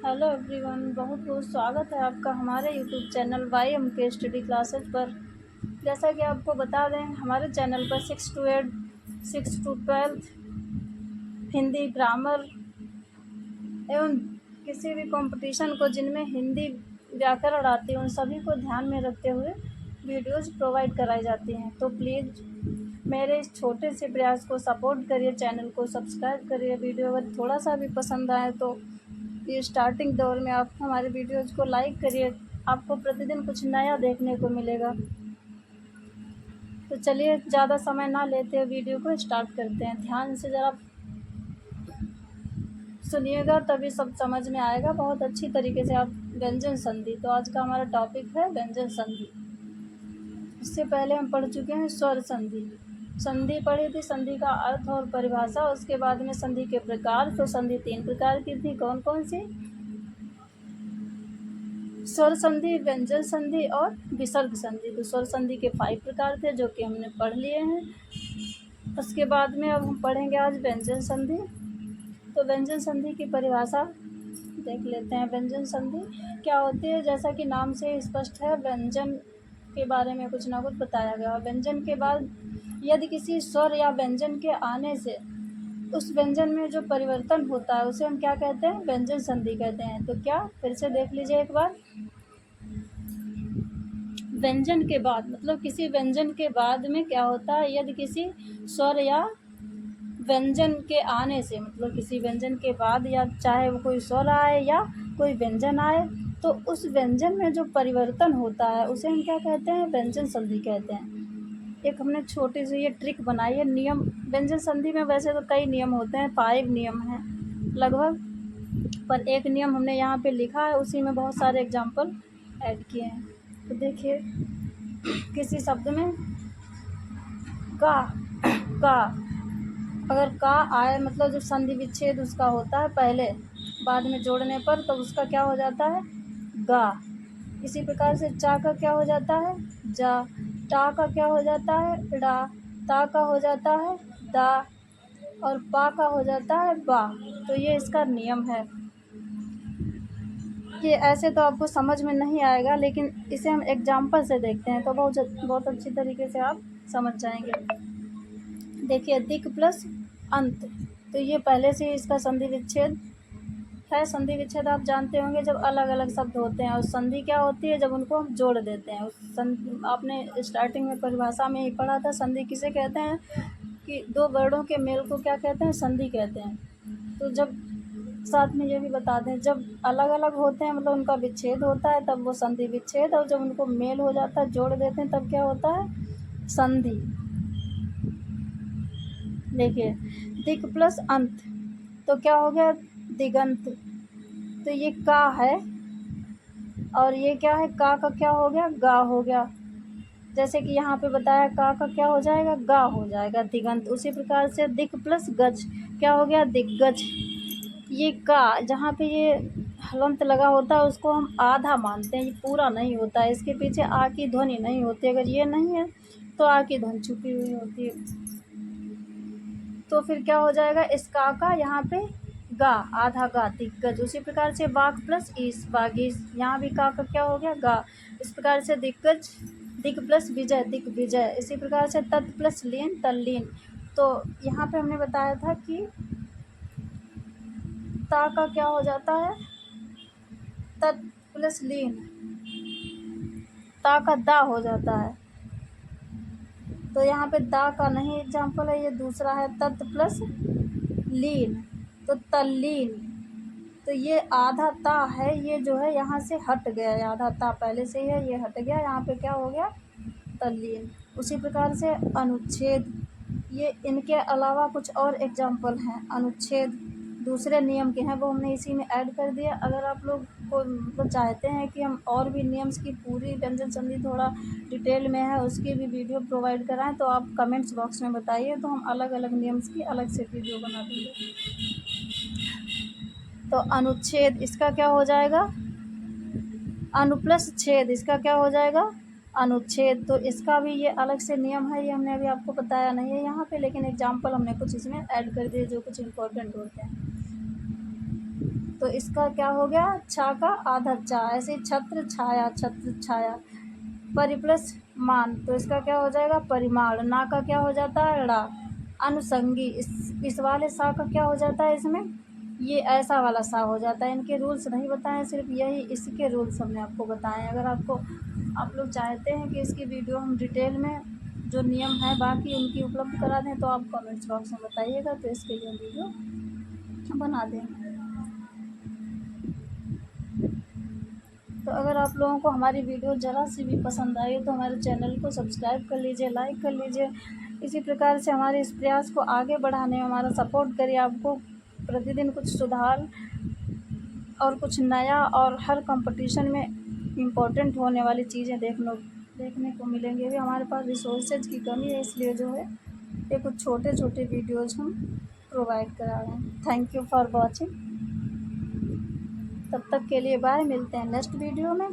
Hello everyone, बहुत बहुत स्वागत है आपका हमारे यूट्यूब चैनल वाई एम के स्टडी क्लासेस पर। जैसा कि आपको बता दें, हमारे चैनल पर 6 to 8, 6 to 12 हिंदी ग्रामर एवं किसी भी कंपटीशन को जिनमें हिंदी व्याकरण आती है उन सभी को ध्यान में रखते हुए वीडियोज़ प्रोवाइड कराई जाती हैं। तो प्लीज़ मेरे इस छोटे से प्रयास को सपोर्ट करिए, चैनल को सब्सक्राइब करिए। वीडियो अगर थोड़ा सा भी पसंद आए तो ये स्टार्टिंग दौर में आप हमारे वीडियोज़ को लाइक करिए, आपको प्रतिदिन कुछ नया देखने को मिलेगा। तो चलिए ज़्यादा समय ना लेते हुए वीडियो को स्टार्ट करते हैं। ध्यान से ज़रा सुनिएगा, तभी सब समझ में आएगा बहुत अच्छी तरीके से। आप व्यंजन संधि, तो आज का हमारा टॉपिक है व्यंजन संधि। इससे पहले हम पढ़ चुके हैं स्वर संधि। संधि पढ़ी थी, संधि का अर्थ और परिभाषा। उसके बाद में संधि के प्रकार। तो संधि 3 प्रकार की थी, कौन कौन सी? स्वर संधि, व्यंजन संधि और विसर्ग संधि। तो स्वर संधि के 5 प्रकार थे जो कि हमने पढ़ लिए हैं। उसके बाद में अब हम पढ़ेंगे आज व्यंजन संधि। तो व्यंजन संधि की परिभाषा देख लेते हैं। व्यंजन संधि क्या होती है? जैसा कि नाम से स्पष्ट है, व्यंजन के बारे में कुछ ना कुछ बताया गया। व्यंजन के बाद यदि किसी स्वर या व्यंजन के आने से उस व्यंजन में जो परिवर्तन होता है उसे हम क्या कहते हैं? व्यंजन संधि कहते हैं। तो क्या, फिर से देख लीजिए एक बार। व्यंजन के बाद मतलब किसी व्यंजन के बाद में क्या होता है? यदि किसी स्वर या व्यंजन के आने से, मतलब किसी व्यंजन के बाद, या चाहे वो कोई स्वर आए या कोई व्यंजन आए, तो उस व्यंजन में जो परिवर्तन होता है उसे हम क्या कहते हैं? व्यंजन संधि कहते हैं। एक हमने छोटी सी ये ट्रिक बनाई है, नियम। व्यंजन संधि में वैसे तो कई नियम होते हैं, 5 नियम हैं लगभग, पर एक नियम हमने यहाँ पे लिखा है, उसी में बहुत सारे एग्जाम्पल ऐड किए हैं। तो देखिए, किसी शब्द में का अगर का आए, मतलब जब संधि विच्छेद उसका होता है पहले, बाद में जोड़ने पर, तो उसका क्या हो जाता है? गा। इसी प्रकार से चा का क्या हो जाता है? जा। टा का क्या हो जाता है? डा। ता का हो जाता है दा। और पा का हो जाता है बा। तो ये इसका नियम है। ये ऐसे तो आपको समझ में नहीं आएगा, लेकिन इसे हम एग्जाम्पल से देखते हैं तो बहुत अच्छी तरीके से आप समझ जाएंगे। देखिए, दिक प्लस अंत, तो ये पहले से इसका संधि विच्छेद है। संधि विच्छेद आप जानते होंगे, जब अलग अलग शब्द होते हैं। और संधि क्या होती है? जब उनको हम जोड़ देते हैं। आपने स्टार्टिंग में परिभाषा में ही पढ़ा था, संधि किसे कहते हैं? कि दो वर्डों के मेल को क्या कहते हैं? संधि कहते हैं। तो जब साथ में ये भी बता दें, जब अलग अलग होते हैं मतलब उनका विच्छेद होता है तब वो संधि विच्छेद, और जब उनको मेल हो जाता है, जोड़ देते हैं, तब क्या होता है? संधि। देखिए, दिक प्लस अंत, तो क्या हो गया? दिगंत। तो ये का है और ये क्या है? का क्या हो गया? गा हो गया। जैसे कि यहाँ पे बताया, का क्या हो जाएगा? गा हो जाएगा, दिगंत। उसी प्रकार से दिक प्लस गज, क्या हो गया? दिग्गज। ये का जहाँ पे ये हलंत लगा होता है उसको हम आधा मानते हैं, ये पूरा नहीं होता है। इसके पीछे आ की ध्वनि नहीं होती। अगर ये नहीं है तो आ की ध्वनि छुपी हुई होती है। तो फिर क्या हो जाएगा? इस का यहाँ पे गा, आधा गा, दिग्गज। उसी प्रकार से बाघ प्लस ईस, बागीस। यहाँ भी का क्या हो गया? गा। इस प्रकार से दिग्गज, दिग प्लस विजय, दिग्विजय। इसी प्रकार से तत् प्लस लीन, तल्लीन। तो यहाँ पे हमने बताया था कि ता का क्या हो जाता है? तत् प्लस लीन, ता का दा हो जाता है। तो यहाँ पे दा का नहीं एग्जाम्पल है, ये दूसरा है, तत् प्लस लीन, तो तल्लीन। तो ये आधा ता है, ये जो है यहाँ से हट गया है। आधा ता पहले से ही है, ये हट गया, यहाँ पे क्या हो गया? तल्लीन। उसी प्रकार से अनुच्छेद, ये इनके अलावा कुछ और एग्जाम्पल हैं। अनुच्छेद दूसरे नियम के हैं, वो हमने इसी में ऐड कर दिया। अगर आप लोग को मतलब चाहते हैं कि हम और भी नियम्स की पूरी व्यंजन संधि थोड़ा डिटेल में है उसकी भी वीडियो प्रोवाइड कराएं, तो आप कमेंट्स बॉक्स में बताइए, तो हम अलग अलग नियम्स की अलग से वीडियो बना देंगे। तो अनुच्छेद, इसका क्या हो जाएगा? अनुप्लस छेद, इसका क्या हो जाएगा? अनुच्छेद। तो इसका भी ये अलग से नियम है, ये हमने अभी आपको बताया नहीं है यहाँ पे, लेकिन एग्जाम्पल हमने कुछ इसमें ऐड कर दिए जो कुछ इम्पोर्टेंट होते हैं। तो इसका क्या हो गया, छा का आधा चा। ऐसे ही छत्र छाया, छत्र छाया। परि प्लस मान, तो इसका क्या हो जाएगा, परिमाण। ना का क्या हो जाता है, ड़ा। अनुषंगी, इस वाले सा का क्या हो जाता है इसमें, ये ऐसा वाला सा हो जाता है। इनके रूल्स नहीं बताए, सिर्फ यही इसके रूल्स हमने आपको बताए हैं। अगर आप लोग चाहते हैं कि इसकी वीडियो हम डिटेल में जो नियम है बाकी उनकी उपलब्ध करा दें, तो आप कमेंट्स बॉक्स में बताइएगा, तो इसके लिए वीडियो बना देंगे। तो अगर आप लोगों को हमारी वीडियो ज़रा सी भी पसंद आई तो हमारे चैनल को सब्सक्राइब कर लीजिए, लाइक कर लीजिए। इसी प्रकार से हमारे इस प्रयास को आगे बढ़ाने में हमारा सपोर्ट करिए। आपको प्रतिदिन कुछ सुधार और कुछ नया और हर कंपटीशन में इम्पोर्टेंट होने वाली चीज़ें देखने को मिलेंगी। अभी हमारे पास रिसोर्सेज की कमी है, इसलिए जो है ये कुछ छोटे छोटे वीडियोज़ हम प्रोवाइड करा रहे हैं। Thank you for watching. तब तक के लिए बाय, मिलते हैं नेक्स्ट वीडियो में।